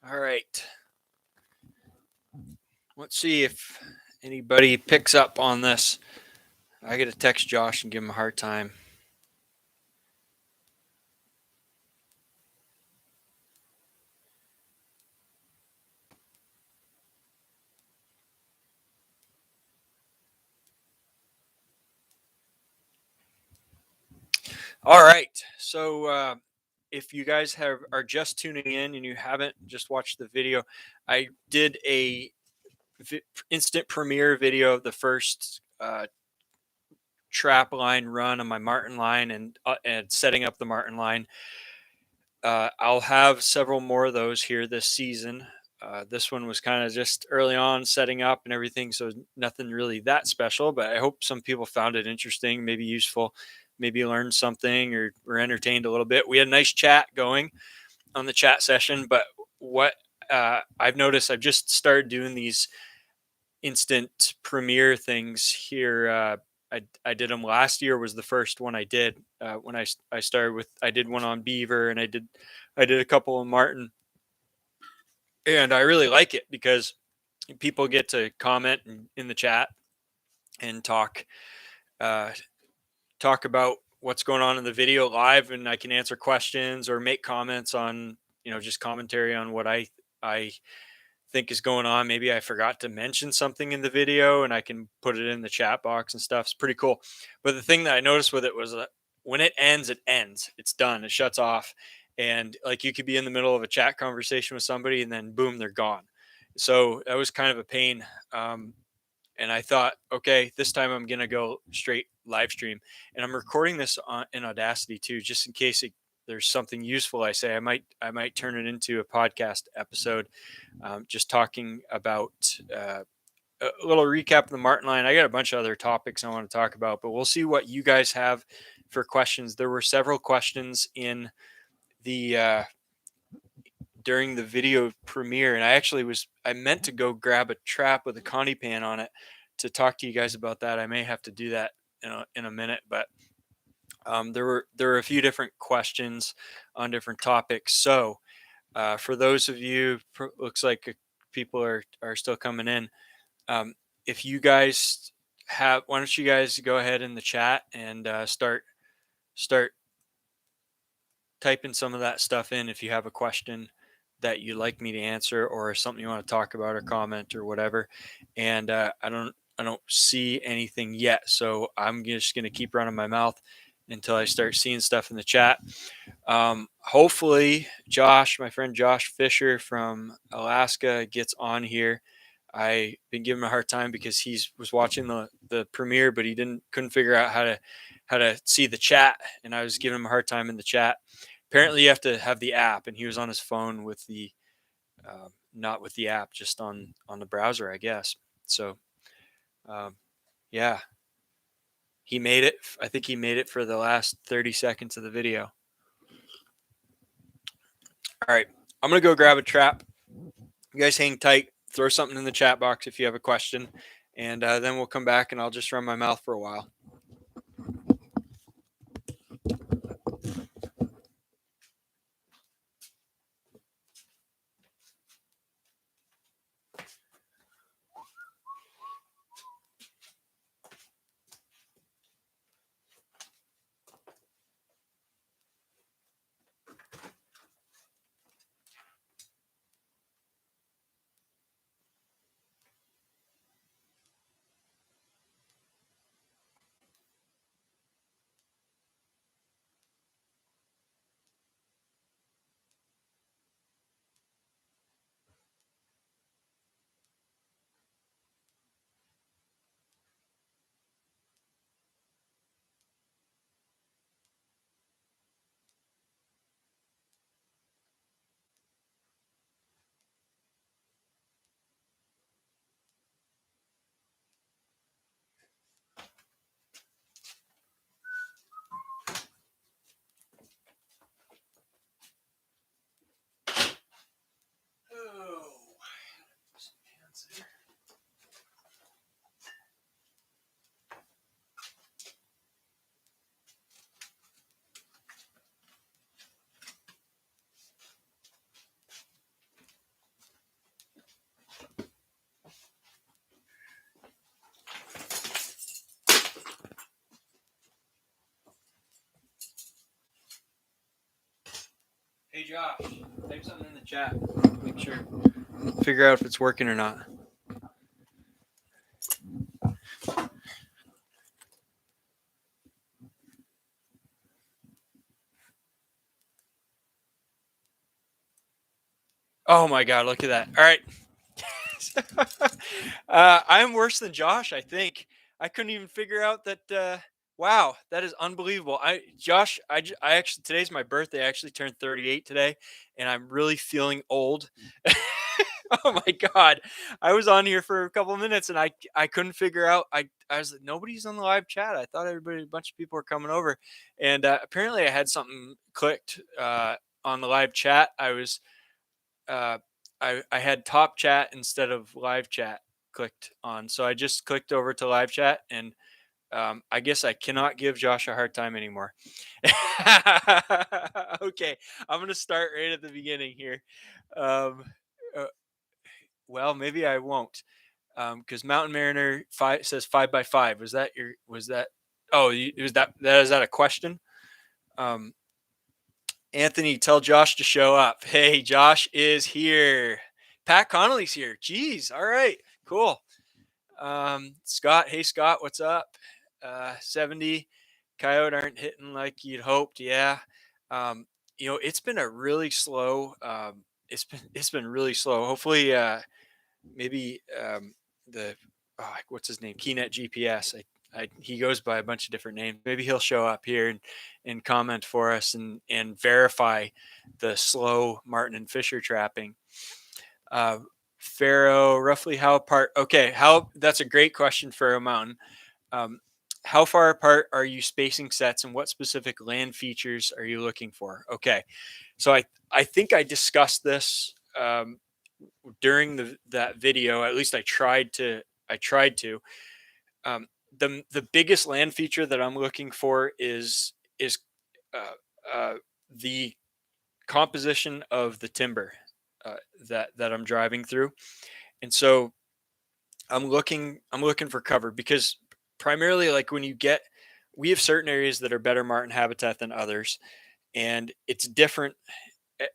All right. Let's see if anybody picks up on this. I got to text Josh and give him a hard time. All right. So if you guys are just tuning in and you haven't just watched the video, I did a instant premiere video of the first trap line run on my Marten line and setting up the Marten line. I'll have several more of those here this season. This one was kind of just early on setting up and everything, so nothing really that special. But I hope some people found it interesting, maybe useful, maybe learned something or were entertained a little bit. We had a nice chat going on the chat session, but what I've noticed, I've just started doing these instant premiere things here. I did them last year was the first one I did when I started with I did one on Beaver and I did a couple on Marten, and I really like it because people get to comment in the chat and uh, talk about what's going on in the video live, and I can answer questions or make comments on just commentary on what I think is going on. Maybe I forgot to mention something in the video and I can put it in the chat box and stuff. It's pretty cool. But the thing that I noticed with it was that when it ends, it ends. It's done. It shuts off. And like you could be in the middle of a chat conversation with somebody and then boom, they're gone. So that was kind of a pain. And I thought, okay, this time I'm going to go straight live stream. And I'm recording this in Audacity too, just in case there's something useful I say. I might turn it into a podcast episode, just talking about a little recap of the Marten line. I got a bunch of other topics I want to talk about, but we'll see what you guys have for questions. There were several questions in the during the video premiere, and I meant to go grab a trap with a connie pan on it to talk to you guys about that. I may have to do that in a minute, but there were a few different questions on different topics. So for those of you, looks like people are still coming in. If you guys why don't you guys go ahead in the chat and start typing some of that stuff in if you have a question that you'd like me to answer or something you want to talk about or comment or whatever. And I don't see anything yet, so I'm just gonna keep running my mouth until I start seeing stuff in the chat. Hopefully, Josh, my friend Josh Fisher from Alaska, gets on here. I've been giving him a hard time because he was watching the premiere, but he couldn't figure out how to see the chat, and I was giving him a hard time in the chat. Apparently, you have to have the app, and he was on his phone with the not with the app, just on the browser, I guess. So, um, yeah, he made it. I think he made it for the last 30 seconds of the video. All right, I'm gonna go grab a trap. You guys hang tight. Throw something in the chat box if you have a question, and then we'll come back and I'll just run my mouth for a while. Hey Josh, type something in the chat. Make sure, figure out if it's working or not. Oh my God, look at that. All right. I'm worse than Josh, I think. I couldn't even figure out that. Wow, that is unbelievable. Josh, I actually, today's my birthday. I actually turned 38 today, and I'm really feeling old. Oh my God. I was on here for a couple of minutes and I couldn't figure out. I was like, nobody's on the live chat. I thought a bunch of people were coming over. And apparently I had something clicked on the live chat. Uh, I had top chat instead of live chat clicked on. So I just clicked over to live chat and I guess I cannot give Josh a hard time anymore. Okay, I'm gonna start right at the beginning here. Um, uh, well, maybe I won't, because Mountain Mariner five says 5 by 5. Was that your? Was that? Oh, was that? That is that a question? Um, Anthony, tell Josh to show up. Hey, Josh is here. Pat Connolly's here. Jeez. All right. Cool. Scott. Hey, Scott. What's up? 70. Coyote aren't hitting like you'd hoped. Yeah. Um, it's been a really slow. It's been really slow. Hopefully, maybe the what's his name, Keynet GPS. He goes by a bunch of different names. Maybe he'll show up here and comment for us and verify the slow Marten and Fisher trapping. Pharaoh, roughly how apart? Okay, how? That's a great question, Pharaoh Mountain. Um, how far apart are you spacing sets, and what specific land features are you looking for? Okay, so I think I discussed this during that video. At least I tried to. I tried to. Um, the biggest land feature that I'm looking for is uh, the composition of the timber that I'm driving through, and so I'm looking for cover because primarily, like, we have certain areas that are better marten habitat than others, and it's different.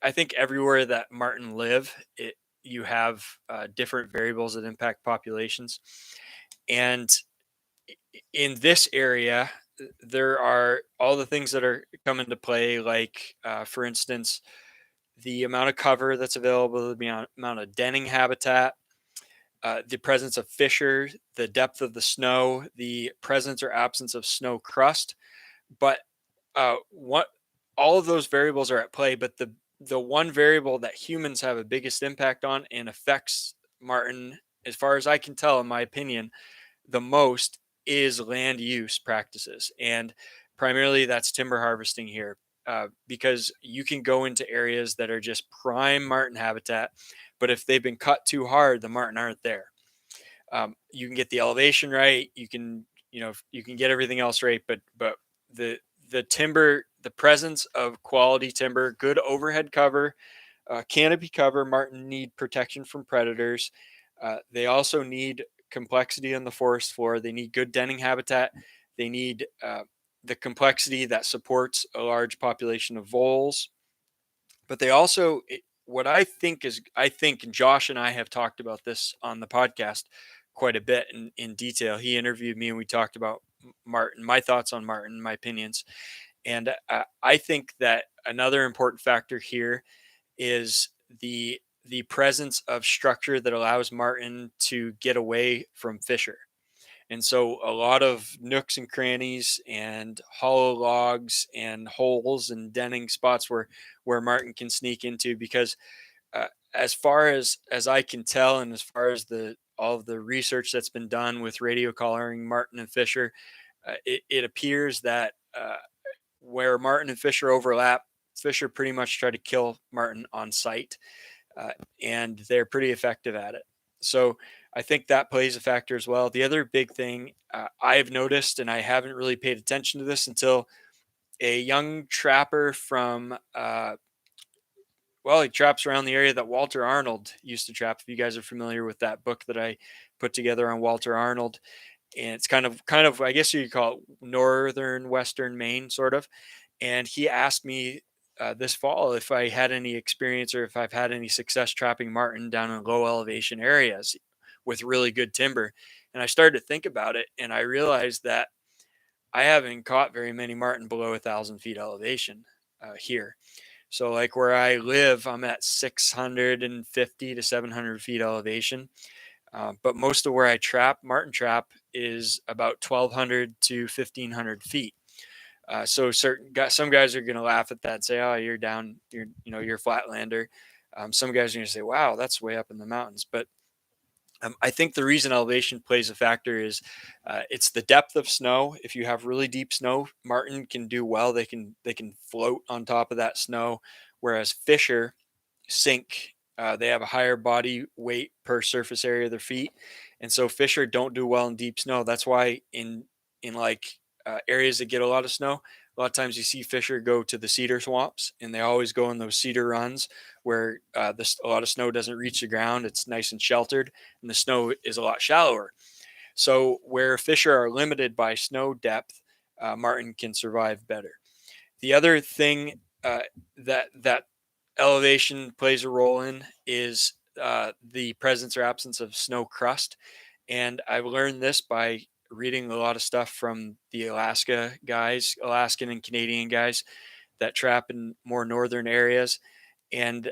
I think everywhere that marten live, you have different variables that impact populations. And in this area, there are all the things that are come into play, like, for instance, the amount of cover that's available, the amount of denning habitat, the presence of fissure, the depth of the snow, the presence or absence of snow crust. But what all of those variables are at play, but the one variable that humans have a biggest impact on and affects marten, as far as I can tell, in my opinion, the most is land use practices, and primarily that's timber harvesting here. Because you can go into areas that are just prime marten habitat, but if they've been cut too hard, the marten aren't there. You can get the elevation right, you can get everything else right, but the the timber, the presence of quality timber, good overhead cover, canopy cover. Marten need protection from predators. They also need complexity on the forest floor. They need good denning habitat. They need the complexity that supports a large population of voles. But they also, what I think Josh and I have talked about this on the podcast quite a bit in detail. He interviewed me and we talked about Marten, my thoughts on Marten, my opinions. And I think that another important factor here is the presence of structure that allows marten to get away from fisher. And so a lot of nooks and crannies and hollow logs and holes and denning spots where marten can sneak into, because uh, as far as I can tell, and as far as the all of the research that's been done with radio collaring marten and fisher, it appears that where marten and fisher overlap, fisher pretty much try to kill marten on sight, uh, and they're pretty effective at it. So I think that plays a factor as well. The other big thing I've noticed, and I haven't really paid attention to this until a young trapper from, well, he traps around the area that Walter Arnold used to trap. If you guys are familiar with that book that I put together on Walter Arnold, and it's kind of, I guess you could call it northern western Maine, sort of. And he asked me this fall if I had any experience or if I've had any success trapping marten down in low elevation areas with really good timber. And I started to think about it, and I realized that I haven't caught very many marten below 1,000 feet elevation here. So, like where I live, I'm at 650 to 700 feet elevation. But most of where I trap, marten trap, is about 1,200 to 1,500 feet. So certain guys, some guys are going to laugh at that and say, "Oh, you're down, you're a flatlander." Some guys are going to say, "Wow, that's way up in the mountains." But I think the reason elevation plays a factor is it's the depth of snow. If you have really deep snow, marten can do well. They can float on top of that snow, whereas fisher sink. They have a higher body weight per surface area of their feet, and so fisher don't do well in deep snow. That's why in like areas that get a lot of snow, a lot of times you see fisher go to the cedar swamps, and they always go in those cedar runs where a lot of snow doesn't reach the ground. It's nice and sheltered, and the snow is a lot shallower. So where fisher are limited by snow depth, marten can survive better. The other thing that elevation plays a role in is the presence or absence of snow crust. And I've learned this by reading a lot of stuff from the Alaskan and Canadian guys that trap in more northern areas. And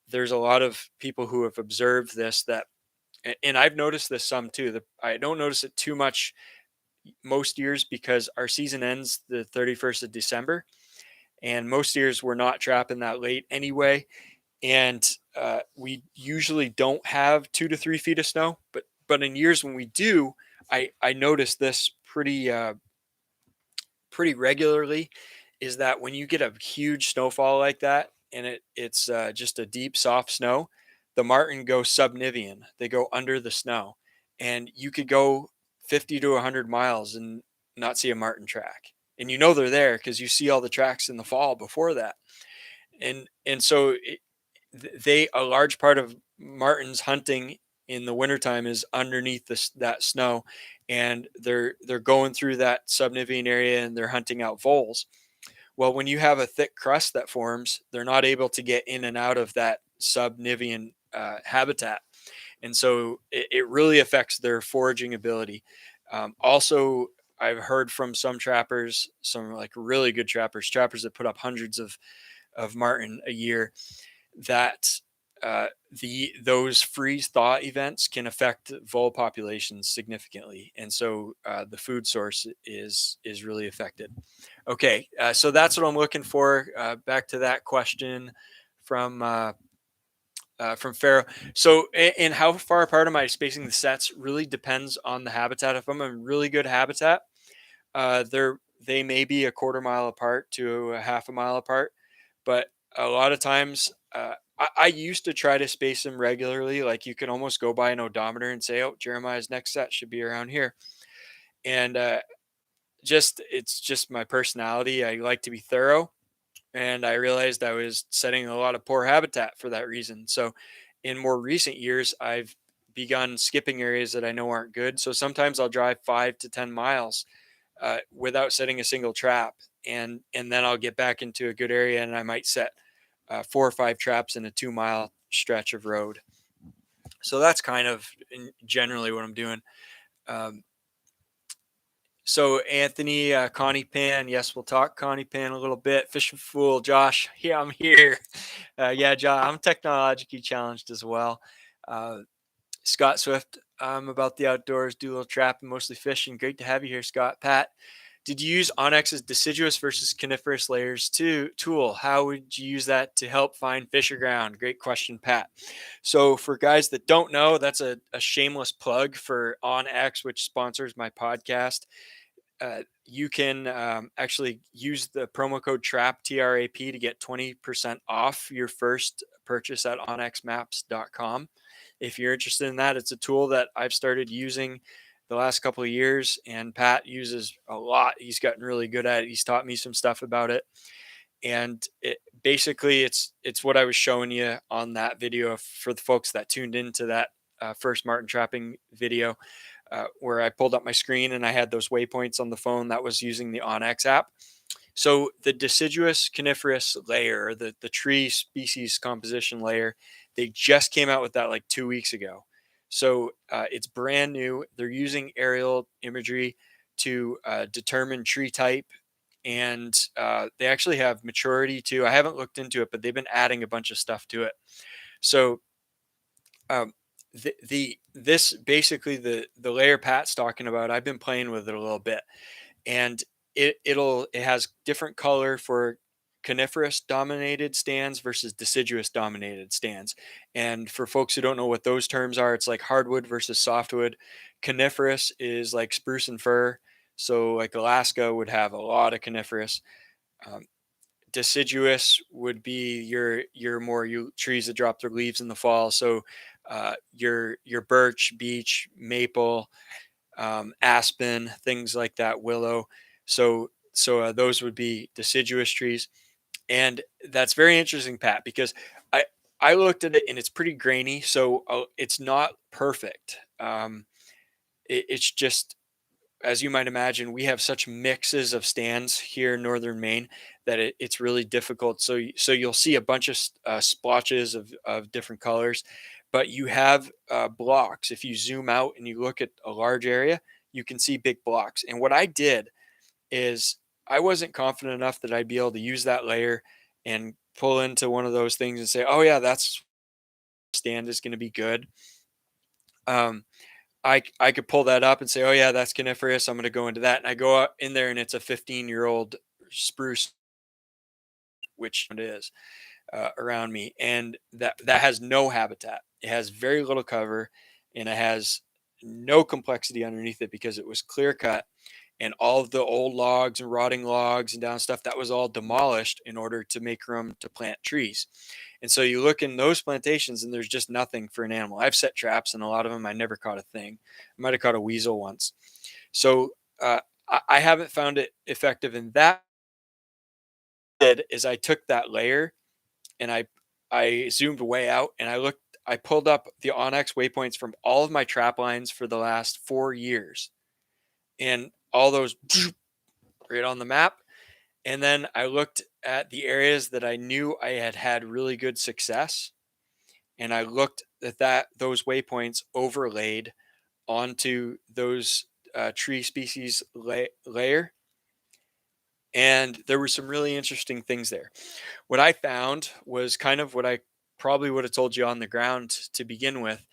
there's a lot of people who have observed this and I've noticed this some too. I don't notice it too much most years because our season ends the 31st of December, and most years we're not trapping that late anyway. And we usually don't have 2 to 3 feet of snow, but in years when we do, I notice this pretty regularly, is that when you get a huge snowfall like that and it's just a deep soft snow, the marten go subnivean. They go under the snow, and you could go 50 to 100 miles and not see a marten track, and they're there because you see all the tracks in the fall before that. And so they a large part of marten's hunting in the wintertime is underneath that snow, and they're going through that subnivean area and they're hunting out voles. Well, when you have a thick crust that forms, they're not able to get in and out of that subnivean habitat, and so it really affects their foraging ability. Also, I've heard from some trappers, some like really good trappers that put up hundreds of marten a year, that the those freeze thaw events can affect vole populations significantly, and so the food source is really affected. Okay, so that's what I'm looking for. Back to that question from Pharaoh. So, and how far apart am I spacing the sets really depends on the habitat. If I'm in really good habitat, they may be a quarter mile apart to a half a mile apart, but a lot of times I used to try to space them regularly. Like you can almost go by an odometer and say, "Oh, Jeremiah's next set should be around here," and just it's just my personality. I like to be thorough, and I realized I was setting a lot of poor habitat for that reason. So, in more recent years, I've begun skipping areas that I know aren't good. So sometimes I'll drive 5 to 10 miles without setting a single trap, and then I'll get back into a good area, and I might set 4 or 5 traps in a 2 mile stretch of road. So that's kind of generally what I'm doing. Um, so Anthony, Connie Pan, yes, we'll talk Connie Pan a little bit. Fishing Fool, Josh, yeah, I'm here. Yeah, Josh, I'm technologically challenged as well. Uh, Scott Swift, I'm about the outdoors, do a little trapping, mostly fishing. Great to have you here, Scott. Pat, did you use Onyx's deciduous versus coniferous layers tool? How would you use that to help find fish or ground? Great question, Pat. So for guys that don't know, that's a shameless plug for Onyx, which sponsors my podcast. You can actually use the promo code TRAP, TRAP, to get 20% off your first purchase at onyxmaps.com. If you're interested in that, it's a tool that I've started using the last couple of years, and Pat uses a lot. He's gotten really good at it. He's taught me some stuff about it. And basically it's what I was showing you on that video for the folks that tuned into that first marten trapping video, where I pulled up my screen and I had those waypoints on the phone that was using the Onyx app. So the deciduous coniferous layer, or the tree species composition layer, they just came out with that like 2 weeks ago. So it's brand new. They're using aerial imagery to determine tree type, and they actually have maturity too. I haven't looked into it, but they've been adding a bunch of stuff to it. So um, the this basically the layer Pat's talking about. I've been playing with it a little bit, and it has different color for coniferous dominated stands versus deciduous dominated stands. And for folks who don't know what those terms are, it's like hardwood versus softwood. Coniferous is like spruce and fir. So like Alaska would have a lot of coniferous. Um, Deciduous would be your more you trees that drop their leaves in the fall. So your birch, beech, maple, aspen, things like that, willow. So those would be deciduous trees, and that's very interesting, Pat, because I I looked at it and it's pretty grainy, so it's not perfect. It's just, as you might imagine, we have such mixes of stands here in northern Maine that it's really difficult. So you'll see a bunch of splotches of different colors, but you have blocks. If you zoom out and you look at a large area, you can see big blocks. And what I did is I wasn't confident enough that I'd be able to use that layer and pull into one of those things and say, "Oh yeah, that's stand is going to be good." Um, I could pull that up and say, "Oh yeah, that's coniferous. I'm going to go into that." And I go out in there, and it's a 15-year-old spruce, which it is around me, and that has no habitat. It has very little cover, and it has no complexity underneath it because it was clear cut, and all of the old logs and rotting logs and down stuff that was all demolished in order to make room to plant trees. And so you look in those plantations and there's just nothing for an animal. I've set traps and a lot of them I never caught a thing. I might have caught a weasel once. So I haven't found it effective in that. Did is I took that layer and I zoomed way out and I pulled up the Onyx waypoints from all of my trap lines for the last 4 years, and all those right on the map. And then I looked at the areas that I knew I had had really good success, and I looked at those waypoints overlaid onto those tree species layer, and there were some really interesting things there. What I found was kind of what I probably would have told you on the ground to begin with,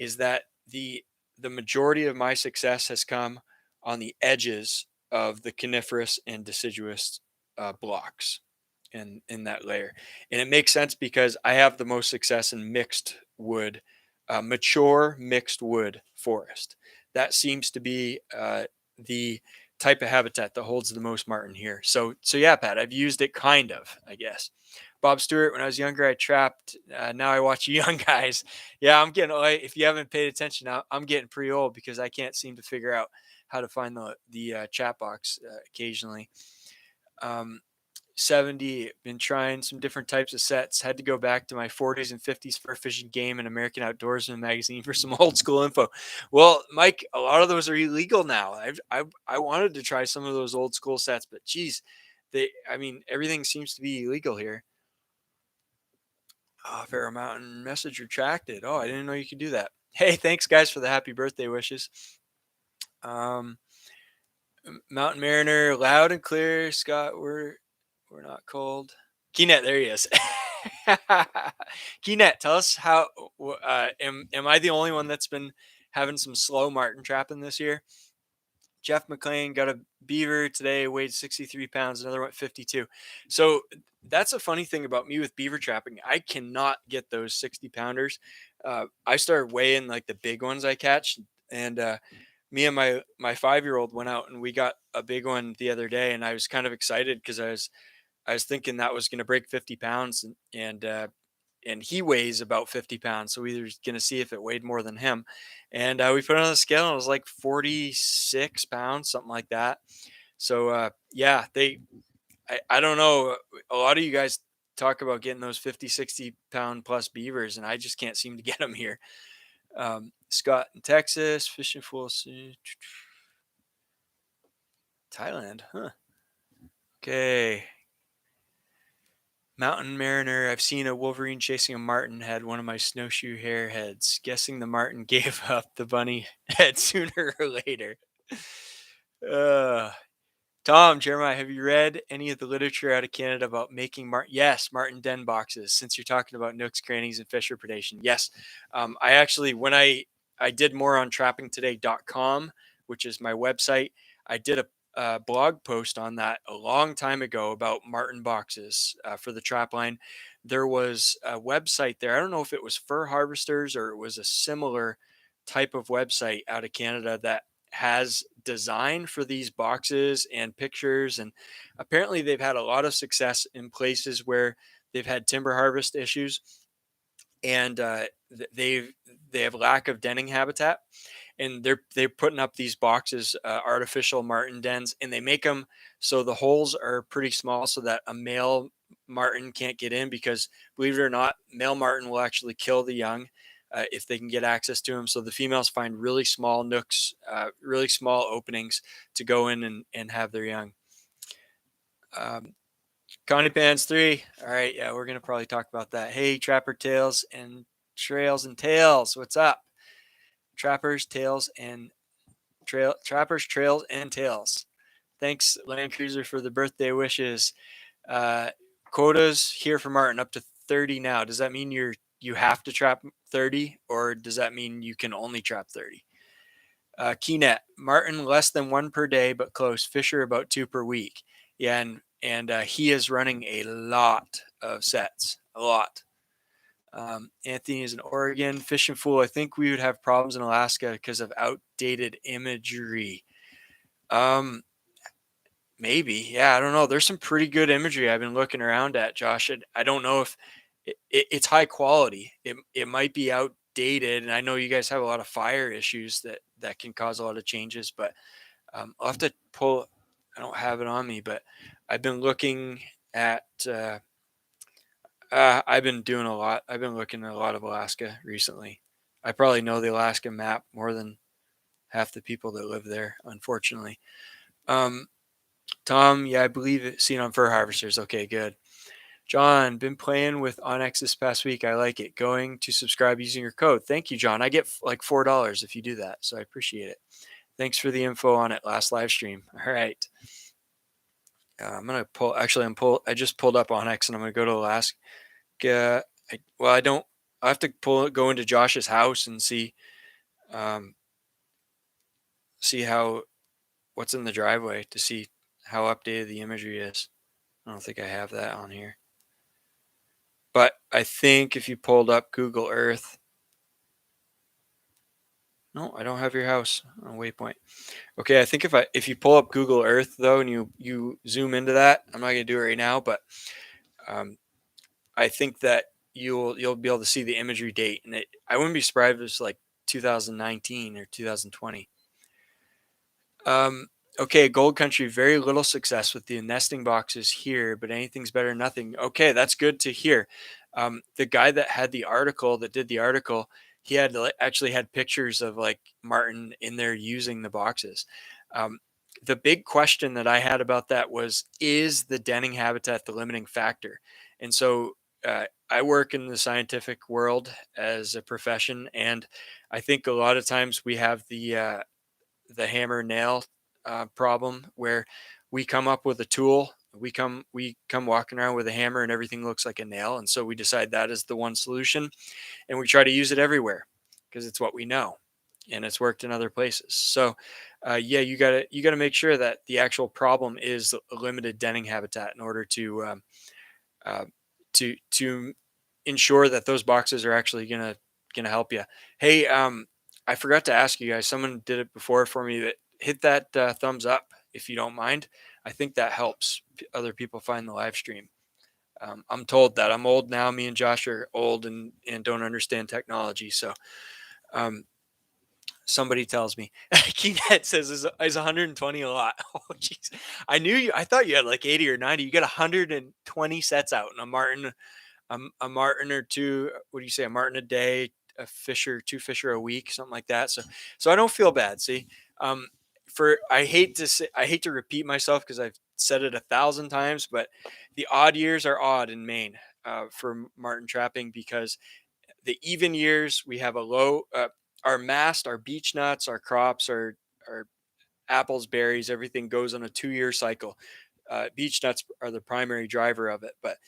is that the majority of my success has come on the edges of the coniferous and deciduous blocks in that layer. And it makes sense because I have the most success in mixed wood, mature mixed wood forest. That seems to be the type of habitat that holds the most marten here. So yeah, Pat, I've used it kind of, I guess. Bob Stewart, when I was younger, I trapped. Now I watch young guys. Yeah, I'm getting. If you haven't paid attention, I'm getting pretty old because I can't seem to figure out how to find the chat box occasionally. Um, 70, been trying some different types of sets. Had to go back to my 40s and 50s for fishing game and American Outdoorsman magazine for some old school info. Well, Mike, a lot of those are illegal now. I wanted to try some of those old school sets, but geez, I mean, everything seems to be illegal here. Oh, Fair Mountain message retracted. Oh, I didn't know you could do that. Hey, thanks guys for the happy birthday wishes. Um, Mountain Mariner, loud and clear. Scott, we're not cold. Keynet, there he is. Keynet, tell us how. Am I the only one that's been having some slow marten trapping this year? Jeff McLean got a beaver today, weighed 63 pounds. Another one 52. So that's a funny thing about me with beaver trapping. I cannot get those 60 pounders. I started weighing like the big ones I catch, and me and my 5 year old went out and we got a big one the other day, and I was kind of excited because I was thinking that was going to break 50 pounds, and he weighs about 50 pounds. So we were going to see if it weighed more than him. And we put it on the scale and it was like 46 pounds, something like that. So yeah, I don't know. A lot of you guys talk about getting those 50, 60 pound plus beavers, and I just can't seem to get them here. Scott in Texas, fishing full Thailand. Huh. Okay. Mountain Mariner. I've seen a wolverine chasing a marten had one of my snowshoe hare heads. Guessing the marten gave up the bunny head sooner or later. Uh, Tom, Jeremiah, have you read any of the literature out of Canada about making Yes, Martin den boxes. Since you're talking about nooks, crannies, and fisher predation, yes. I actually, when I did more on trappingtoday.com, which is my website, I did a blog post on that a long time ago about Martin boxes for the trap line. There was a website there. I don't know if it was fur harvesters or it was a similar type of website out of Canada that has design for these boxes and pictures, and apparently they've had a lot of success in places where they've had timber harvest issues, and they have lack of denning habitat, and they're putting up these boxes, artificial marten dens, and they make them so the holes are pretty small so that a male marten can't get in, because believe it or not, male marten will actually kill the young if they can get access to them. So the females find really small nooks, really small openings to go in and have their young. Um, Connie Pans 3. All right, yeah, we're gonna probably talk about that. Hey, Trapper Tails and Trails and Tails, what's up? Trappers, Tails, and Trappers, Trails, and Tails. Thanks, Land Cruiser, for the birthday wishes. Uh, Quotas here for Martin up to 30 now. Does that mean you have to trap 30, or does that mean you can only trap 30? Keynet Martin less than one per day, but close. Fisher about two per week. Yeah, and he is running a lot of sets, a lot. Anthony is in Oregon. Fishing Fool. I think we would have problems in Alaska because of outdated imagery. Maybe. Yeah, I don't know. There's some pretty good imagery I've been looking around at, Josh. And I don't know if it's high quality. It might be outdated, and I know you guys have a lot of fire issues that can cause a lot of changes. But I'll have to pull. I don't have it on me, but I've been looking at. I've been doing a lot. I've been looking at a lot of Alaska recently. I probably know the Alaska map more than half the people that live there, unfortunately. Um, Tom, yeah, I believe it. Seen on fur harvesters. Okay, good. John, been playing with Onyx this past week. I like it. Going to subscribe using your code. Thank you, John. I get like $4 if you do that, so I appreciate it. Thanks for the info on it last live stream. All right. I'm gonna pull. Actually, I just pulled up Onyx, and I'm gonna go to Alaska. I don't. I have to go into Josh's house and um, see how what's in the driveway to see how updated the imagery is. I don't think I have that on here. But I think if you pulled up Google Earth, no, I don't have your house on Waypoint. Okay, I think if you pull up Google Earth though, and you zoom into that, I'm not gonna do it right now, but um, I think that you'll be able to see the imagery date, and I wouldn't be surprised if it's like 2019 or 2020. Okay, Gold Country, very little success with the nesting boxes here, but anything's better than nothing. Okay, that's good to hear. The guy that did the article, he actually had pictures of like Martin in there using the boxes. Um, the big question that I had about that was, is the denning habitat the limiting factor? And so I work in the scientific world as a profession, and I think a lot of times we have the hammer nail problem where we come up with a tool, we come walking around with a hammer and everything looks like a nail, and so we decide that is the one solution, and we try to use it everywhere because it's what we know and it's worked in other places. So yeah, you gotta make sure that the actual problem is a limited denning habitat in order uh, to ensure that those boxes are actually gonna help you. Hey, I forgot to ask you guys. Someone did it before for me. That hit that thumbs up if you don't mind. I think that helps other people find the live stream. I'm told that I'm old now. Me and Josh are old and don't understand technology. So um, somebody tells me. Keynet says is 120 a lot. Oh jeez, I knew you. I thought you had like 80 or 90. You got 120 sets out, and a marten or two. What do you say? A marten a day, a fisher, two fisher a week, something like that. So I don't feel bad. See, for I hate to repeat myself because said it 1,000 times, but the odd years are odd in Maine for marten trapping, because the even years we have a low, our mast, our beech nuts, our crops, our apples, berries, everything goes on a 2-year cycle. Beech nuts are the primary driver of it, but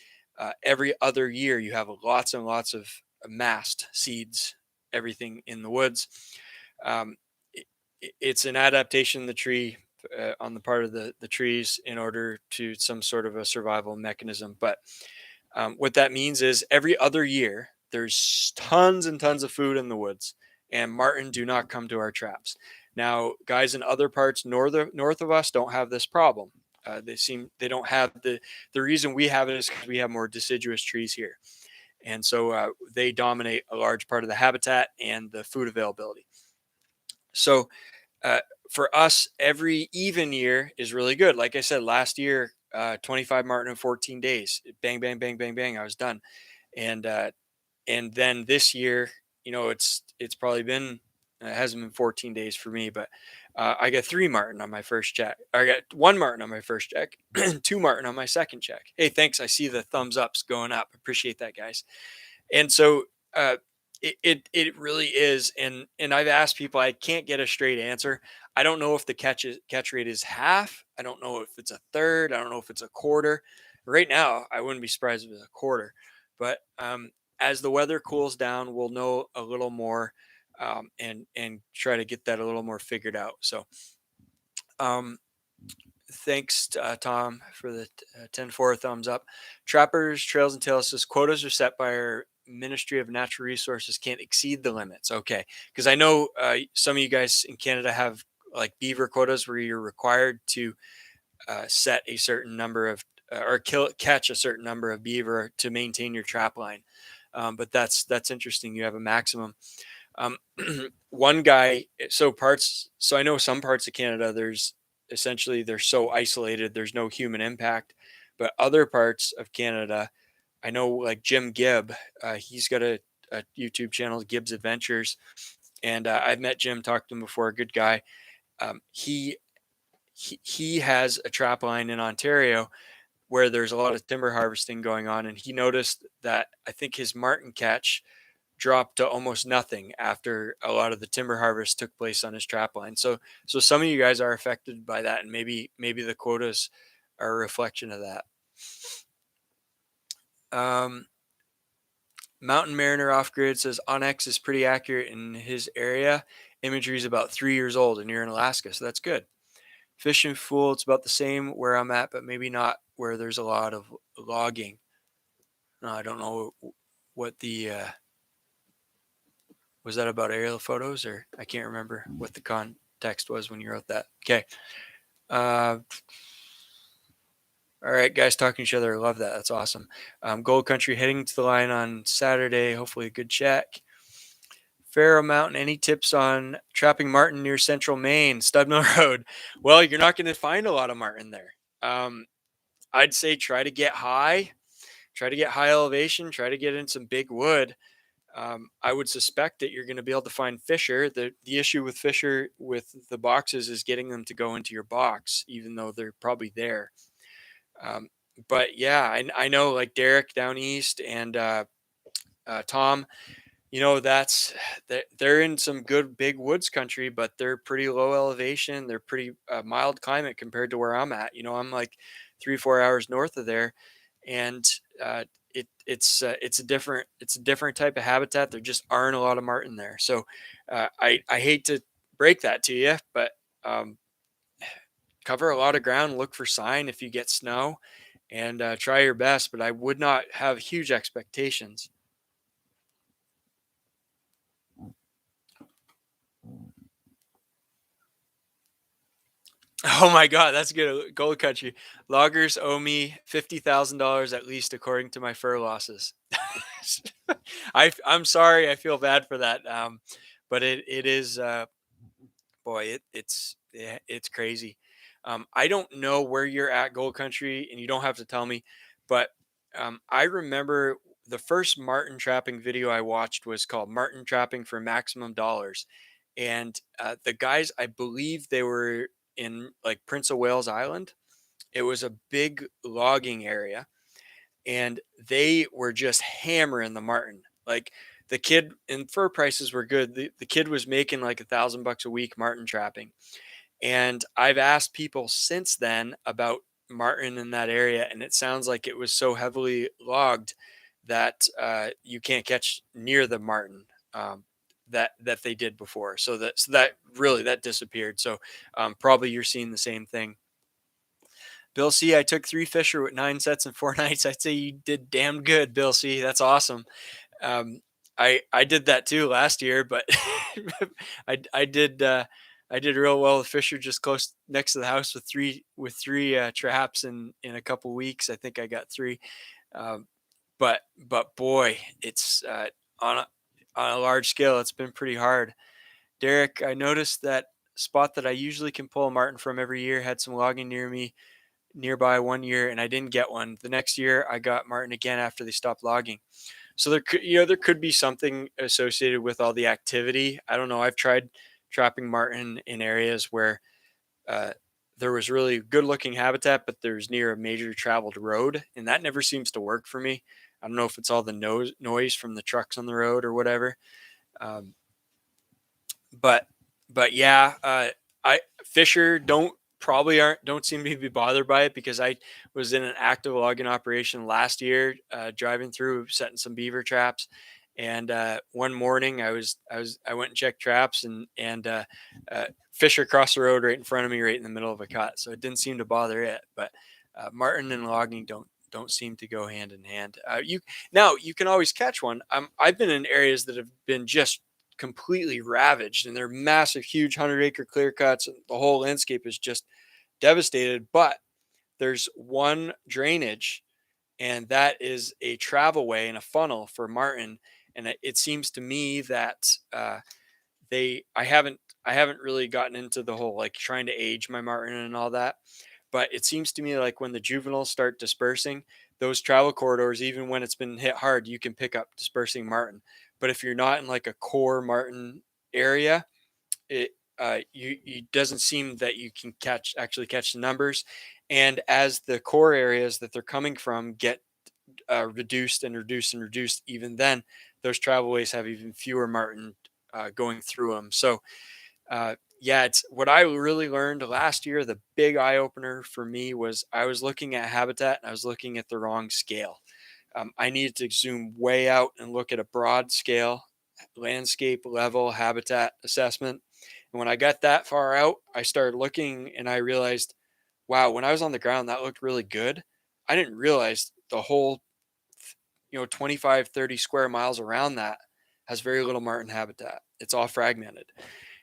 every other year you have lots and lots of mast seeds, everything in the woods. Um, it, it's an adaptation in the tree, on the part of the trees, in order to some sort of a survival mechanism. But what that means is every other year, there's tons and tons of food in the woods, and marten do not come to our traps. Now, guys in other parts north of us don't have this problem. They don't have the reason we have it is because we have more deciduous trees here, and so they dominate a large part of the habitat and the food availability. So uh, for us, every even year is really good. Like I said, last year, 25 marten in 14 days. Bang, bang, bang, bang, bang. I was done. And then this year, it's probably been, it hasn't been 14 days for me, but I got 3 marten on my first check. I got 1 marten on my first check, 2 marten on my second check. Hey, thanks. I see the thumbs ups going up. Appreciate that, guys. And so uh, it really is. And I've asked people, I can't get a straight answer. I don't know if the catch rate is half. I don't know if it's a third. I don't know if it's a quarter. Right now, I wouldn't be surprised if it's a quarter. But as the weather cools down, we'll know a little more, and try to get that a little more figured out. So um, thanks, Tom, for the 10-4 thumbs up. Trappers, Trails, and Tales says quotas are set by our Ministry of Natural Resources, can't exceed the limits. Okay, because I know some of you guys in Canada have like beaver quotas where you're required to set a certain number of catch a certain number of beaver to maintain your trap line. But that's interesting. You have a maximum. Um, one guy, so I know some parts of Canada, there's essentially they're so isolated, there's no human impact. But other parts of Canada, I know like Jim Gibb, he's got a YouTube channel, Gibbs Adventures, and I've met Jim, talked to him before, a good guy. He has a trap line in Ontario where there's a lot of timber harvesting going on, and he noticed that I think his marten catch dropped to almost nothing after a lot of the timber harvest took place on his trap line. So some of you guys are affected by that, and maybe the quotas are a reflection of that. Mountain Mariner off grid says Onyx is pretty accurate in his area. Imagery is about 3 years old, and you're in Alaska, so that's good. Fishing Fool, it's about the same where I'm at, but maybe not where there's a lot of logging. No, I don't know what the was that about aerial photos, or I can't remember what the context was when you wrote that. Okay. All right, guys talking to each other. I love that. That's awesome. Gold Country heading to the line on Saturday. Hopefully a good check. Faro Mountain, any tips on trapping marten near central Maine, Studmill Road? Well, you're not going to find a lot of marten there. I'd say try to get high elevation, try to get in some big wood. I would suspect that you're going to be able to find Fisher. The issue with Fisher with the boxes is getting them to go into your box, even though they're probably there. Um, but yeah, I know like Derek down east and Tom, they're in some good big woods country, but they're pretty low elevation. They're pretty mild climate compared to where I'm at. I'm like 3-4 hours north of there, and it's a different type of habitat. There just aren't a lot of marten there. So I hate to break that to you, but um, cover a lot of ground, look for sign if you get snow, and try your best. But I would not have huge expectations. Oh my God, that's good. Gold Country. Loggers owe me $50,000 at least, according to my fur losses. I'm sorry. I feel bad for that. But it is, boy, it's crazy. I don't know where you're at, Gold Country, and you don't have to tell me, but I remember the first marten trapping video I watched was called Marten Trapping for Maximum Dollars. And the guys, I believe they were in like Prince of Wales Island, It was a big logging area, and they were just hammering the marten. Like the kid, and fur prices were good. The kid was making like $1,000 a week marten trapping. And I've asked people since then about marten in that area, and it sounds like it was so heavily logged that you can't catch near the marten that they did before. So that really that disappeared. So probably you're seeing the same thing. Bill C, I took 3 fisher with 9 sets and 4 nights. I'd say you did damn good, Bill C. That's awesome. Um, I did that too last year, but I did real well with Fisher just close next to the house with three traps in a couple weeks. I think I got three. Um, but boy, it's on a on a large scale. It's been pretty hard. Derek, I noticed that spot that I usually can pull a marten from every year had some logging nearby one year, and I didn't get one. The next year, I got marten again after they stopped logging. So there could be something associated with all the activity. I don't know. I've tried trapping marten in areas where uh, there was really good looking habitat, but there's near a major traveled road, and that never seems to work for me. I don't know if it's all the noise from the trucks on the road or whatever. Um, but but yeah, I Fisher don't seem to be bothered by it because I was in an active logging operation last year, driving through setting some beaver traps, and one morning I went and checked traps, and Fisher crossed the road right in front of me, right in the middle of a cut, so it didn't seem to bother it. But marten and logging don't seem to go hand in hand. You can always catch one. I've been in areas that have been just completely ravaged, and they're massive, huge 100-acre clear cuts. And the whole landscape is just devastated. But there's one drainage, and that is a travel way and a funnel for marten. And it seems to me that they I haven't really gotten into the whole like trying to age my marten and all that, but it seems to me like when the juveniles start dispersing, those travel corridors, even when it's been hit hard, you can pick up dispersing marten. But if you're not in like a core marten area, it you doesn't seem that you can actually catch the numbers. And as the core areas that they're coming from get reduced and reduced and reduced, even then those travelways have even fewer marten going through them. So yeah, it's what I really learned last year. The big eye opener for me was I was looking at habitat and I was looking at the wrong scale. I needed to zoom way out and look at a broad scale landscape level habitat assessment. And when I got that far out, I started looking and I realized, wow, when I was on the ground, that looked really good. I didn't realize the whole, 25, 30 square miles around that has very little marten habitat. It's all fragmented.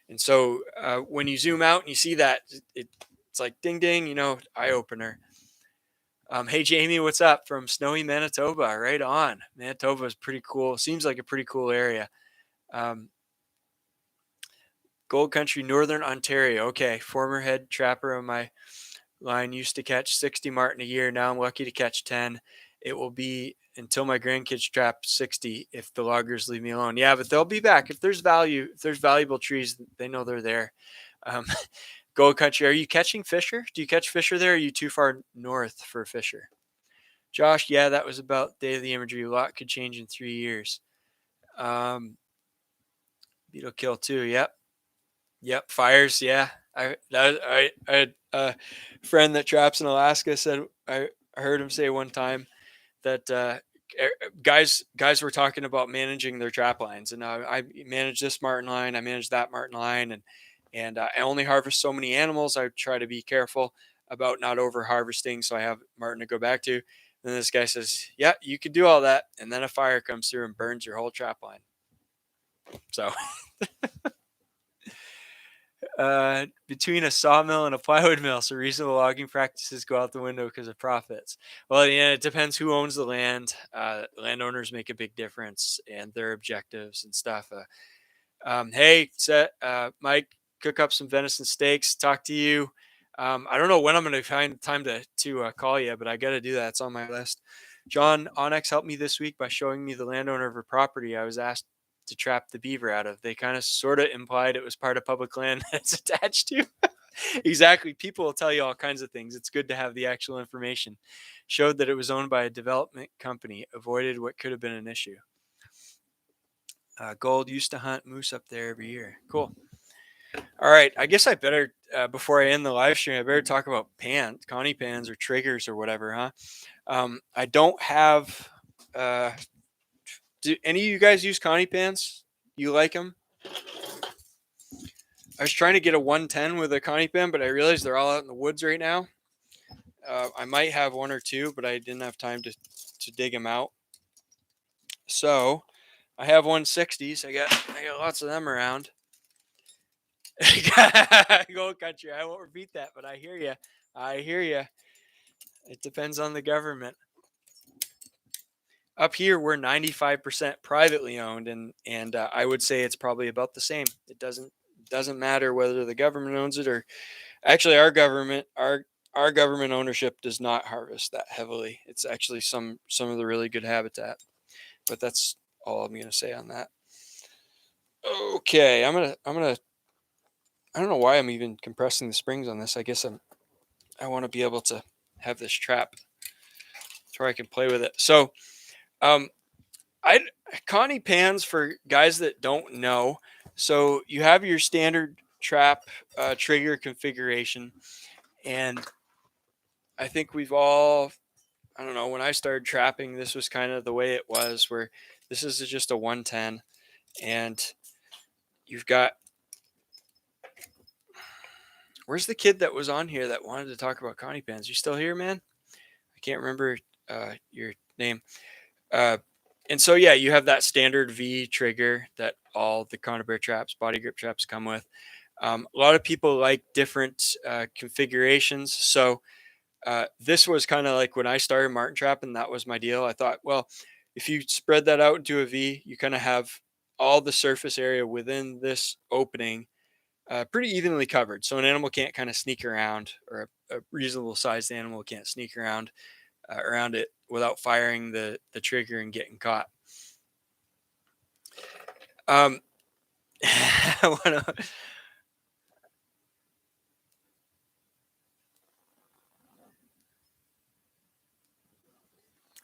And so when you zoom out and you see that, it's like ding ding, eye opener. Hey Jamie, what's up from snowy Manitoba? Right on. Manitoba is pretty cool. Seems like a pretty cool area. Um, Gold Country, Northern Ontario. Okay, former head trapper on my line used to catch 60 marten a year. Now I'm lucky to catch 10. It will be until my grandkids trap 60 if the loggers leave me alone. Yeah, but they'll be back. If there's value, if there's valuable trees, they know they're there. Um, Gold Country, are you catching Fisher? Do you catch Fisher there? Or are you too far north for Fisher? Josh, yeah, that was about day of the imagery. A lot could change in 3 years. Beetle kill too. Yep. Yep. Fires. Yeah. I had a friend that traps in Alaska said, I heard him say one time that guys were talking about managing their trap lines, and I manage this marten line, I manage that marten line, and I only harvest so many animals. I try to be careful about not over harvesting, so I have marten to go back to. And this guy says, "Yeah, you could do all that," and then a fire comes through and burns your whole trap line. So between a sawmill and a plywood mill, so reasonable logging practices go out the window because of profits. Well, yeah, it depends who owns the land. Landowners make a big difference and their objectives and stuff. Hey, Mike, cook up some venison steaks. Talk to you. I don't know when I'm going to find time to call you, but I got to do that. It's on my list. John Onyx helped me this week by showing me the landowner of a property I was asked to trap the beaver out of. They kind of sort of implied it was part of public land that's attached to. Exactly. People will tell you all kinds of things. It's good to have the actual information. Showed that it was owned by a development company. Avoided what could have been an issue. Gold used to hunt moose up there every year. Cool. All right. I guess I better, before I end the live stream, I better talk about pans, Connie pans or triggers or whatever, huh? I don't have. Uh, do any of you guys use Connie pans? You like them? I was trying to get a 110 with a Connie pan, but I realized they're all out in the woods right now. I might have one or two, but I didn't have time to dig them out. So I have 160s. I got lots of them around. Gold country. I won't repeat that, but I hear you. I hear you. It depends on the government. Up here, we're 95% privately owned, and I would say it's probably about the same. It doesn't matter whether the government owns it or actually our government ownership does not harvest that heavily. It's actually some of the really good habitat, but that's all I'm gonna say on that. Okay, I'm gonna. I don't know why I'm even compressing the springs on this. I guess I want to be able to have this trap to where I can play with it. So, um, I Connie pans for guys that don't know. So you have your standard trap trigger configuration, and I think we've all. I don't know. When I started trapping, this was kind of the way it was. Where this is just a 110, and you've got. Where's the kid that was on here that wanted to talk about Connie pans? You still here, man? I can't remember your name. Uh, and so yeah, you have that standard V trigger that all the conibear traps, body grip traps come with. A lot of people like different configurations. So this was kind of like when I started Marten trapping, that was my deal. I thought, well, if you spread that out into a V, you kind of have all the surface area within this opening pretty evenly covered. So an animal can't kind of sneak around, or a reasonable sized animal can't sneak around it without firing the trigger and getting caught. Um,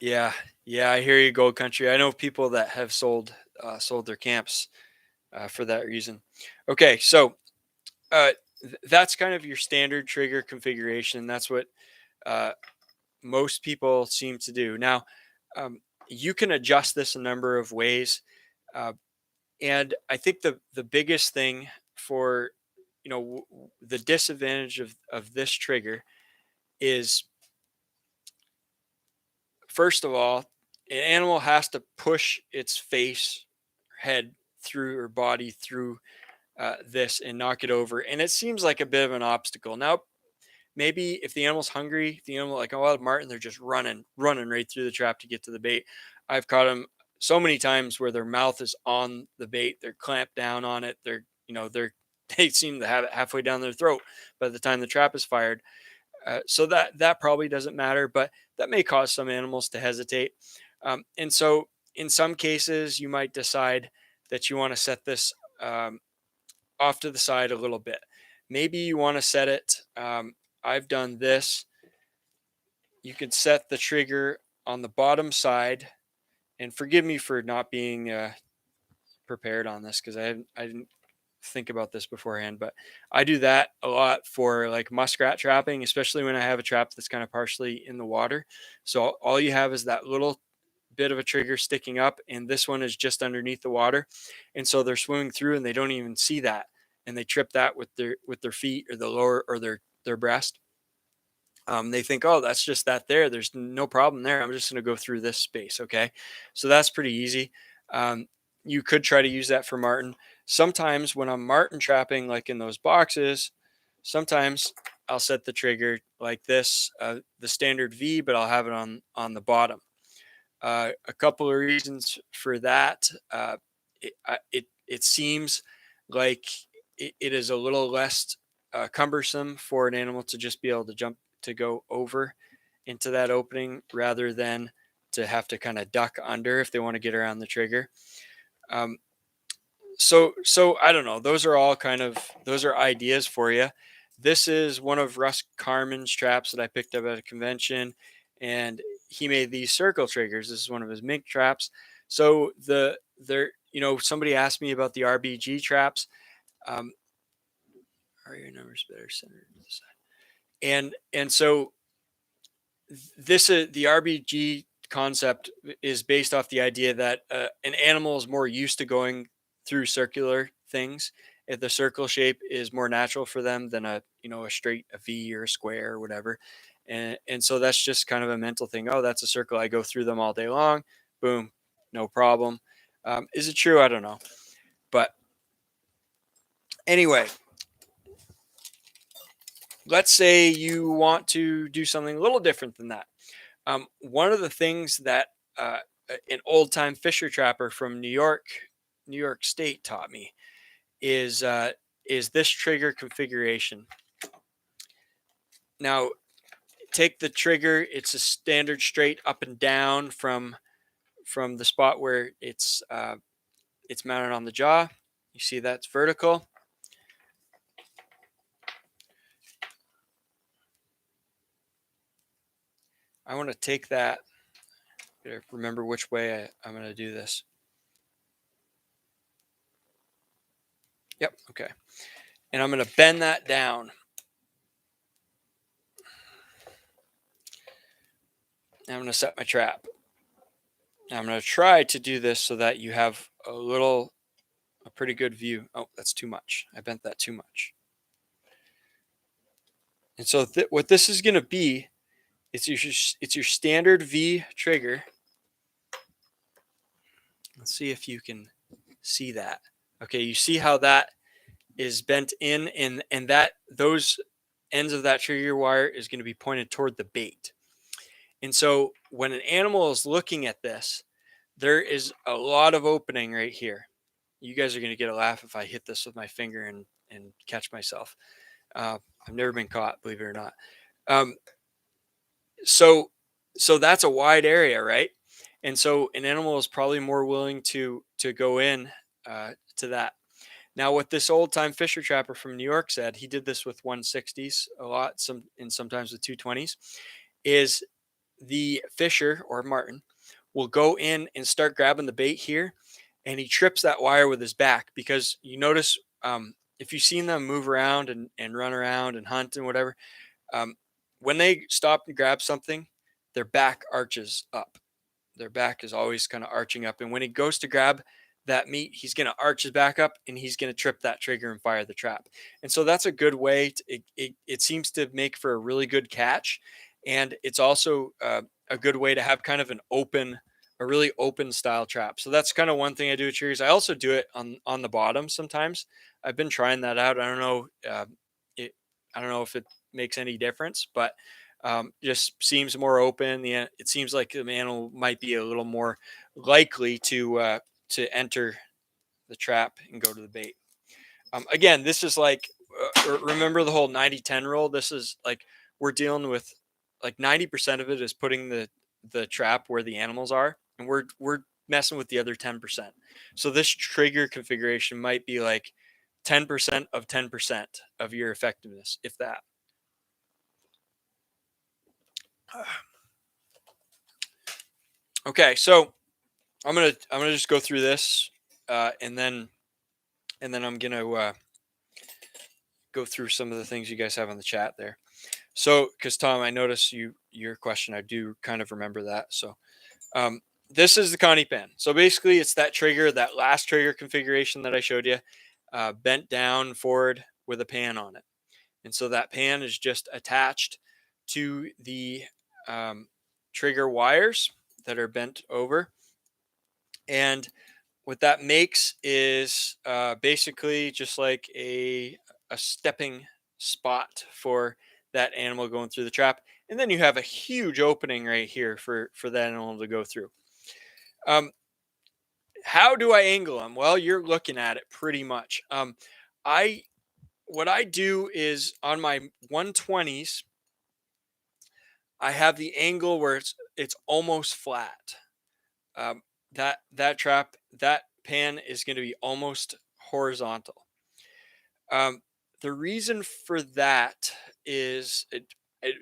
yeah, yeah, I hear you, Gold Country. I know people that have sold their camps for that reason. Okay, so that's kind of your standard trigger configuration. That's what uh, most people seem to do. Now, you can adjust this a number of ways, uh, and I think the biggest thing for the disadvantage of this trigger is, first of all, an animal has to push its face, head through, or body through this and knock it over. And it seems like a bit of an obstacle. Now, maybe if the animal's hungry, the animal, like a lot of Marten, they're just running right through the trap to get to the bait. I've caught them so many times where their mouth is on the bait, they're clamped down on it. They seem to have it halfway down their throat by the time the trap is fired. So that probably doesn't matter, but that may cause some animals to hesitate. And so, in some cases, you might decide that you want to set this off to the side a little bit. Maybe you want to set it. I've done this. You can set the trigger on the bottom side, and forgive me for not being prepared on this because I didn't think about this beforehand, but I do that a lot for like muskrat trapping, especially when I have a trap that's kind of partially in the water. So all you have is that little bit of a trigger sticking up, and this one is just underneath the water. And so they're swimming through and they don't even see that. And they trip that with their feet or the lower or their breast. They think, oh, that's just that there. There's no problem there. I'm just going to go through this space. Okay. So that's pretty easy. Um, you could try to use that for Marten. Sometimes when I'm Marten trapping, like in those boxes, sometimes I'll set the trigger like this, the standard V, but I'll have it on the bottom. A couple of reasons for that. It seems like it is a little less cumbersome for an animal to just be able to jump to go over into that opening rather than to have to kind of duck under if they want to get around the trigger. Um, so I don't know. Those are ideas for you. this is one of Russ Carmen's traps that I picked up at a convention, and he made these circle triggers. This is one of his mink traps. So somebody asked me about the RBG traps. Um, are your numbers better centered to the side? And so this the RBG concept is based off the idea that an animal is more used to going through circular things. If the circle shape is more natural for them than a straight a V or a square or whatever, and so that's just kind of a mental thing. Oh, that's a circle. I go through them all day long. Boom, no problem. Is it true? I don't know, but anyway, let's say you want to do something a little different than that. One of the things that an old time fisher trapper from New York State taught me is this trigger configuration. Now, take the trigger; it's a standard straight up and down from the spot where it's mounted on the jaw. You see that's vertical. I want to take that. Remember which way I'm going to do this. Yep. Okay. And I'm going to bend that down. I'm going to set my trap. Now I'm going to try to do this so that you have a pretty good view. Oh, that's too much. I bent that too much. And so what this is going to be, it's your standard V trigger. Let's see if you can see that. Okay, you see how that is bent in, and that those ends of that trigger wire is going to be pointed toward the bait. And so when an animal is looking at this, there is a lot of opening right here. You guys are going to get a laugh if I hit this with my finger and catch myself. I've never been caught, believe it or not. Um, so that's a wide area, right? And so an animal is probably more willing to go in to that. Now, what this old time fisher trapper from New York said, he did this with 160s a lot, and sometimes with 220s, is the fisher or Marten will go in and start grabbing the bait here, and he trips that wire with his back because you notice if you've seen them move around and run around and hunt and whatever, um, when they stop and grab something, their back arches up. Their back is always kind of arching up. And when he goes to grab that meat, he's going to arch his back up and he's going to trip that trigger and fire the trap. And so that's a good way. It seems to make for a really good catch. And it's also a good way to have kind of a really open style trap. So that's kind of one thing I do with triggers. I also do it on the bottom sometimes. I've been trying that out. I don't know. I don't know if it makes any difference, but just seems more open. It seems like the animal might be a little more likely to enter the trap and go to the bait. Again, this is like remember the whole 90-10 rule. This is like we're dealing with like 90% of it is putting the trap where the animals are, and we're messing with the other 10%. So this trigger configuration might be like 10% of 10% of your effectiveness, if that. Okay, so I'm gonna just go through this, and then I'm gonna go through some of the things you guys have on the chat there. So, because Tom, I noticed your question, I do kind of remember that. So, this is the Connie pen. So basically, it's that trigger, that last trigger configuration that I showed you, bent down forward with a pan on it, and so that pan is just attached to the trigger wires that are bent over, and what that makes is basically just like a stepping spot for that animal going through the trap, and then you have a huge opening right here for that animal to go through. How do I angle them? Well, you're looking at it pretty much. I What I do is on my 120s, I have the angle where it's almost flat. Um, that pan is going to be almost horizontal. Um, The reason for that is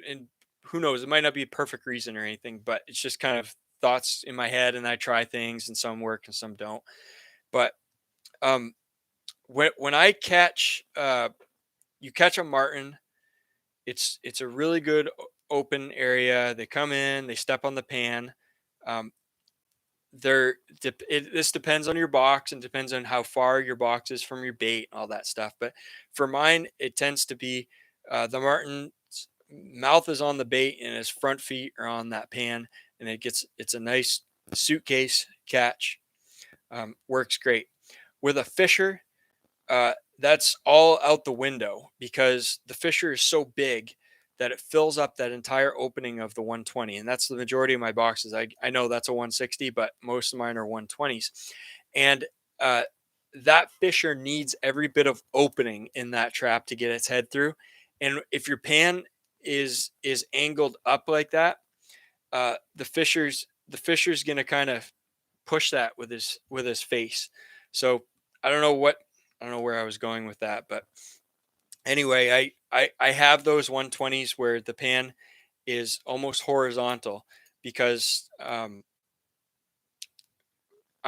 and who knows, it might not be a perfect reason or anything, but it's just kind of thoughts in my head, and I try things and some work and some don't. But um when I catch you catch a martin, it's a really good open area. They come in, they step on the pan. Um, this depends on your box and depends on how far your box is from your bait and all that stuff. But for mine, it tends to be the martin's mouth is on the bait and his front feet are on that pan, and it's a nice suitcase catch. Works great with a fisher. That's all out the window because the fisher is so big that it fills up that entire opening of the 120. And that's the majority of my boxes. I know that's a 160, but most of mine are 120s. And uh, that fisher needs every bit of opening in that trap to get its head through. And if your pan is angled up like that, the fisher's gonna kind of push that with his face. So I don't know what I don't know where I was going with that, but anyway, I have those 120s where the pan is almost horizontal because I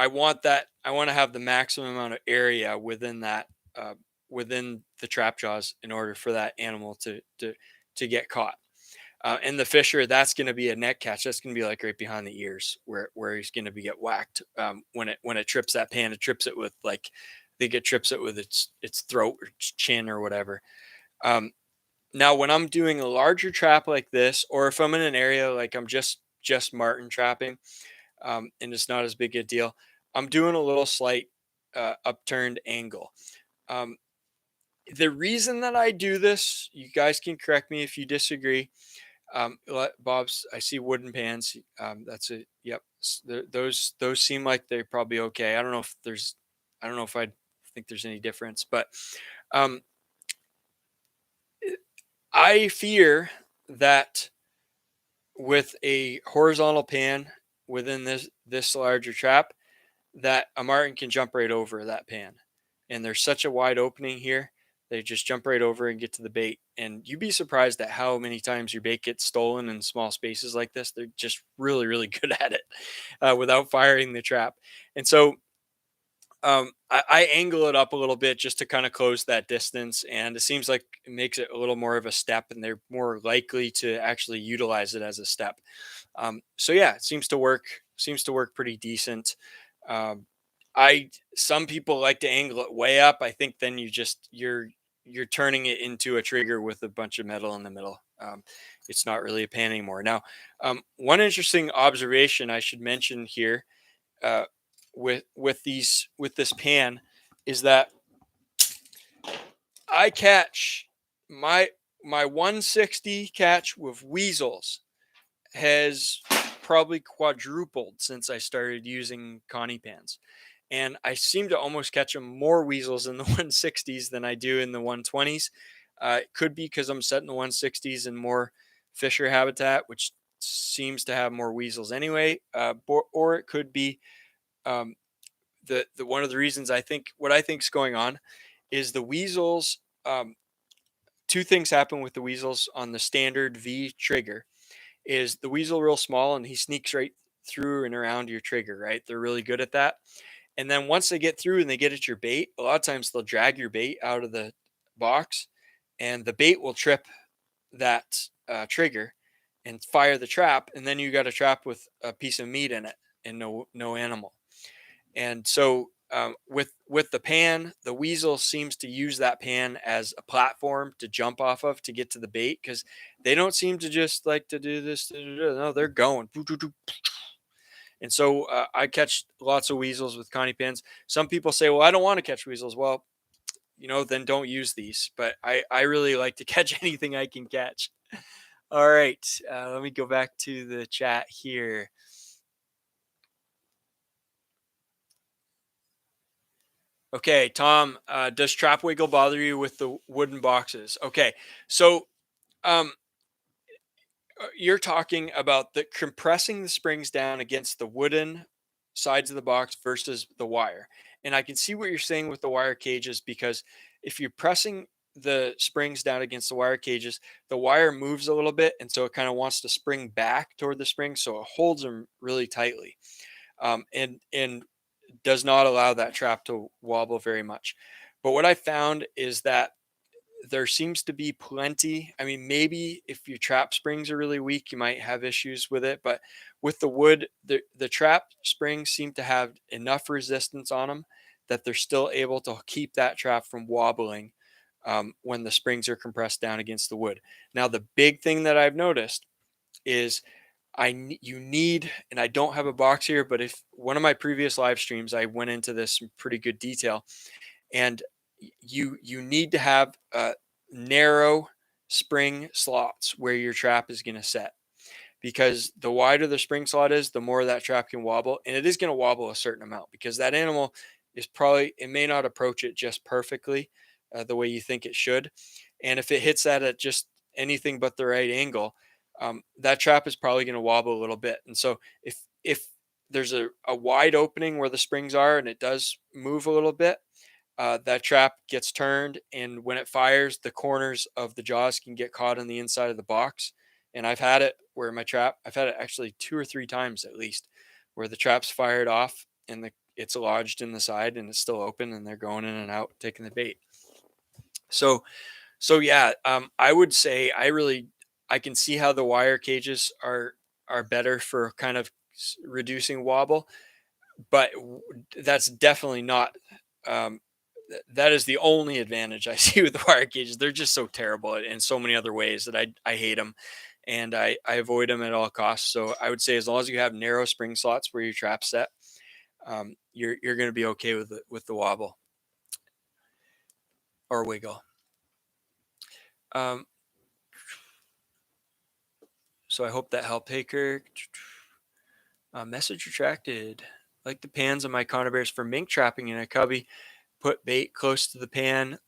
want to have the maximum amount of area within that within the trap jaws in order for that animal to get caught. And the fisher, that's going to be a net catch. That's going to be like right behind the ears, where he's going to be get whacked when it trips that pan. It trips it with like, I think it trips it with its throat or chin or whatever. Um, Now, when I'm doing a larger trap like this, or if I'm in an area like I'm just martin trapping, and it's not as big a deal, I'm doing a little slight upturned angle. Um, the reason that I do this, you guys can correct me if you disagree. Bob's, I see wooden pans. That's it. Yep. Those seem like they're probably okay. I don't know if I think there's any difference, but um, I fear that with a horizontal pan within this larger trap, that a martin can jump right over that pan, and there's such a wide opening here. They just jump right over and get to the bait, and you'd be surprised at how many times your bait gets stolen in small spaces like this. They're just really really good at it without firing the trap. And so I angle it up a little bit just to kind of close that distance, and it seems like it makes it a little more of a step, and they're more likely to actually utilize it as a step. So yeah, it seems to work. Seems to work pretty decent. Um, I Some people like to angle it way up. I think then you're turning it into a trigger with a bunch of metal in the middle. It's not really a pan anymore. Now, one interesting observation I should mention here uh, with this pan is that I catch my my 160 catch with weasels has probably quadrupled since I started using Connie pans. And I seem to almost catch them more weasels in the 160s than I do in the 120s. It could be because I'm setting the 160s in more fisher habitat, which seems to have more weasels anyway. Or it could be um, the one of the reasons what I think is going on is the weasels. Two things happen with the weasels on the standard V trigger is the weasel real small and he sneaks right through and around your trigger, right? They're really good at that. And then once they get through and they get at your bait, a lot of times they'll drag your bait out of the box and the bait will trip that trigger and fire the trap. And then you got a trap with a piece of meat in it and no animal. And so with the pan, the weasel seems to use that pan as a platform to jump off of to get to the bait because they don't seem to just like to do this. No, they're going. And so I catch lots of weasels with Connie pins. Some people say, well, I don't want to catch weasels. Well, then don't use these. But I really like to catch anything I can catch. All right. Let me go back to the chat here. Okay, Tom, does trap wiggle bother you with the wooden boxes? Okay, so um, you're talking about the compressing the springs down against the wooden sides of the box versus the wire. And I can see what you're saying with the wire cages because if you're pressing the springs down against the wire cages, the wire moves a little bit, and so it kind of wants to spring back toward the spring, so it holds them really tightly, and does not allow that trap to wobble very much. But what I found is that there seems to be plenty. I mean, maybe if your trap springs are really weak, you might have issues with it. But with the wood, the trap springs seem to have enough resistance on them that they're still able to keep that trap from wobbling when the springs are compressed down against the wood. Now, the big thing that I've noticed is you need, and I don't have a box here, but if one of my previous live streams, I went into this in pretty good detail, and you need to have narrow spring slots where your trap is going to set, because the wider the spring slot is, the more that trap can wobble, and it is going to wobble a certain amount because that animal is probably, it may not approach it just perfectly the way you think it should, and if it hits that at just anything but the right angle, that trap is probably going to wobble a little bit. And so if there's a wide opening where the springs are and it does move a little bit, that trap gets turned, and when it fires, the corners of the jaws can get caught on the inside of the box. And I've had it where I've had it actually two or three times at least, where the trap's fired off and it's lodged in the side and it's still open, and they're going in and out taking the bait. So, so yeah, I would say I can see how the wire cages are better for kind of reducing wobble, but that's definitely not. Um, that is the only advantage I see with the wire cages. They're just so terrible in so many other ways that I hate them, and I avoid them at all costs. So I would say as long as you have narrow spring slots where your trap set, you're going to be okay with the wobble or wiggle. Um, so I hope that helped. Hey Kirk, message retracted. Like the pans on my conibears for mink trapping in a cubby. Put bait close to the pan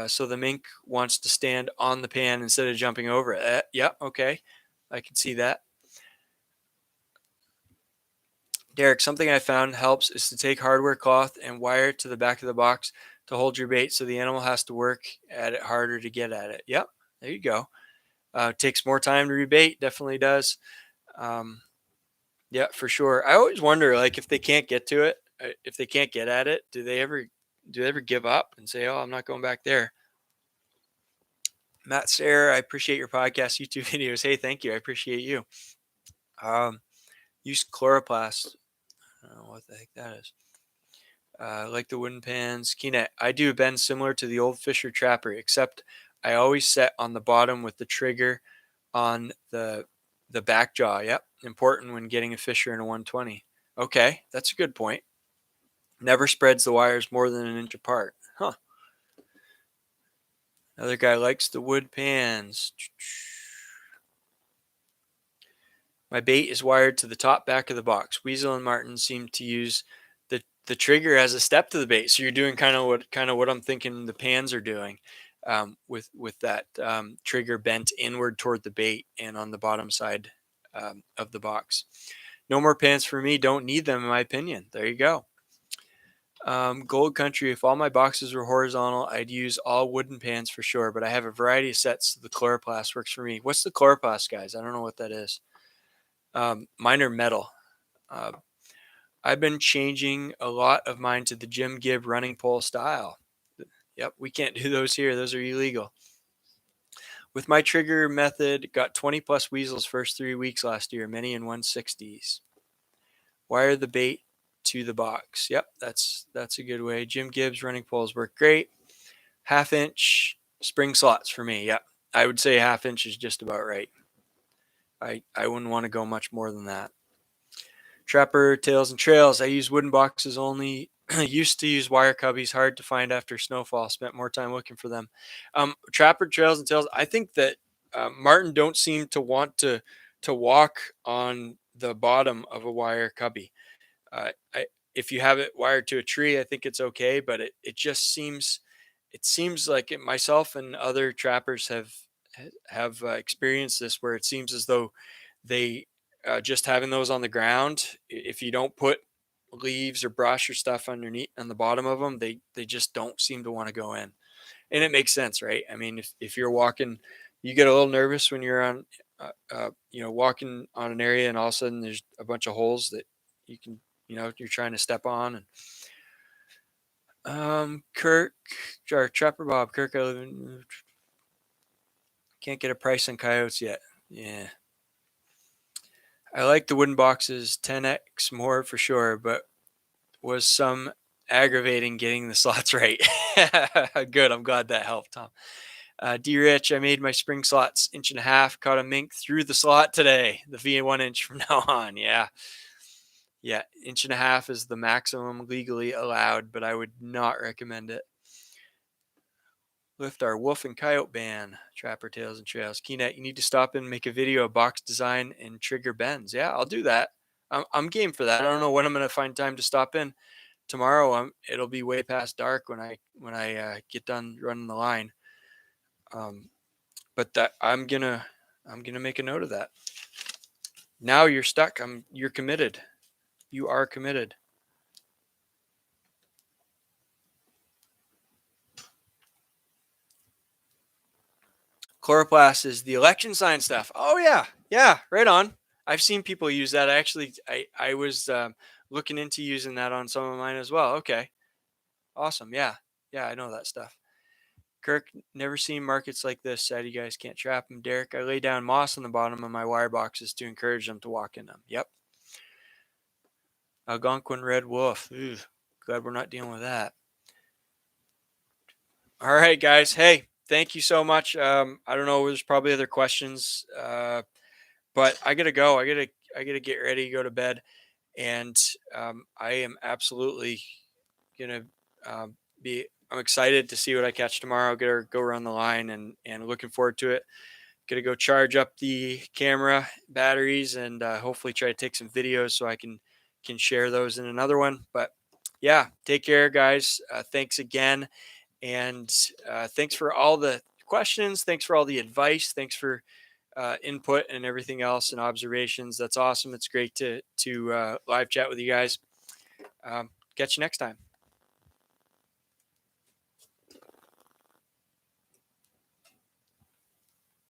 so the mink wants to stand on the pan instead of jumping over it. Yeah, okay. I can see that. Derek, something I found helps is to take hardware cloth and wire it to the back of the box to hold your bait so the animal has to work at it harder to get at it. Yep, there you go. Takes more time to rebait, definitely does. Um, yeah, for sure. I always wonder, like, if they can't get to it, if they can't get at it, do they ever give up and say, "Oh, I'm not going back there"? Matt Sarah, I appreciate your podcast, YouTube videos. Hey, thank you. I appreciate you. Use chloroplast. I don't know what the heck that is. Like the wooden pans. Keenet, I do a bend similar to the old Fisher Trapper, except I always set on the bottom with the trigger on the back jaw. Yep, important when getting a Fisher in a 120. Okay, that's a good point. Never spreads the wires more than an inch apart. Huh. Another guy likes the wood pans. My bait is wired to the top back of the box. Weasel and Marten seem to use the trigger as a step to the bait. So you're doing kind of what I'm thinking the pans are doing, with that trigger bent inward toward the bait and on the bottom side of the box. No more pans for me. Don't need them in my opinion. There you go. Gold Country. If all my boxes were horizontal, I'd use all wooden pans for sure. But I have a variety of sets. So the chloroplast works for me. What's the chloroplast, guys? I don't know what that is. Mine are metal. Uh, I've been changing a lot of mine to the Jim Gibb running pole style. Yep, we can't do those here. Those are illegal. With my trigger method, got 20 plus weasels first 3 weeks last year, many in 160s. Wire the bait to the box. Yep, that's a good way. Jim Gibbs running poles work great. 1/2 inch spring slots for me. Yep, I would say 1/2 inch is just about right. I wouldn't want to go much more than that. Trapper Tails and Trails. I use wooden boxes only. Used to use wire cubbies. Hard to find after snowfall. Spent more time looking for them. Trapper Trails and Tails. I think that Marten don't seem to want to walk on the bottom of a wire cubby. If you have it wired to a tree, I think it's okay. But it just seems like myself and other trappers have experienced this, where it seems as though they just having those on the ground, if you don't put leaves or brush or stuff underneath on the bottom of them, they just don't seem to want to go in. And it makes sense, right? I mean, if you're walking, you get a little nervous when you're on, walking on an area and all of a sudden there's a bunch of holes that you can, you're trying to step on. And Kirk, or Trapper Bob, Kirk, I live in, can't get a price on coyotes yet. Yeah. I like the wooden boxes 10x more for sure, but was some aggravating getting the slots right. Good. I'm glad that helped, Tom. D Rich, I made my spring slots 1.5 inch, caught a mink through the slot today. The V1 inch from now on. Yeah. Yeah. 1.5 inch is the maximum legally allowed, but I would not recommend it. Lift our wolf and coyote ban, Trapper Tales and Trails. Keenet, you need to stop and make a video of box design and trigger bends. Yeah, I'll do that. I'm game for that. I don't know when I'm going to find time to stop in. Tomorrow, it'll be way past dark when I get done running the line. But that I'm gonna make a note of that. Now you're stuck. You're committed. You are committed. Chloroplast is the election sign stuff. Oh yeah, yeah, right on. I've seen people use that. I was looking into using that on some of mine as well. Okay, awesome. Yeah, yeah, I know that stuff. Kirk, never seen markets like this. Sad you guys can't trap them. Derek, I lay down moss on the bottom of my wire boxes to encourage them to walk in them. Yep. Algonquin red wolf. Ooh, glad we're not dealing with that. All right, guys. Hey, thank you so much. I don't know. There's probably other questions, but I gotta go. I gotta get ready, go to bed, and I am absolutely gonna be. I'm excited to see what I catch tomorrow. Gotta go run the line, and looking forward to it. Gonna go charge up the camera batteries, and hopefully try to take some videos so I can share those in another one. But yeah, take care, guys. Thanks again. And thanks for all the questions. Thanks for all the advice. Thanks for input and everything else and observations. That's awesome. It's great to live chat with you guys. Catch you next time.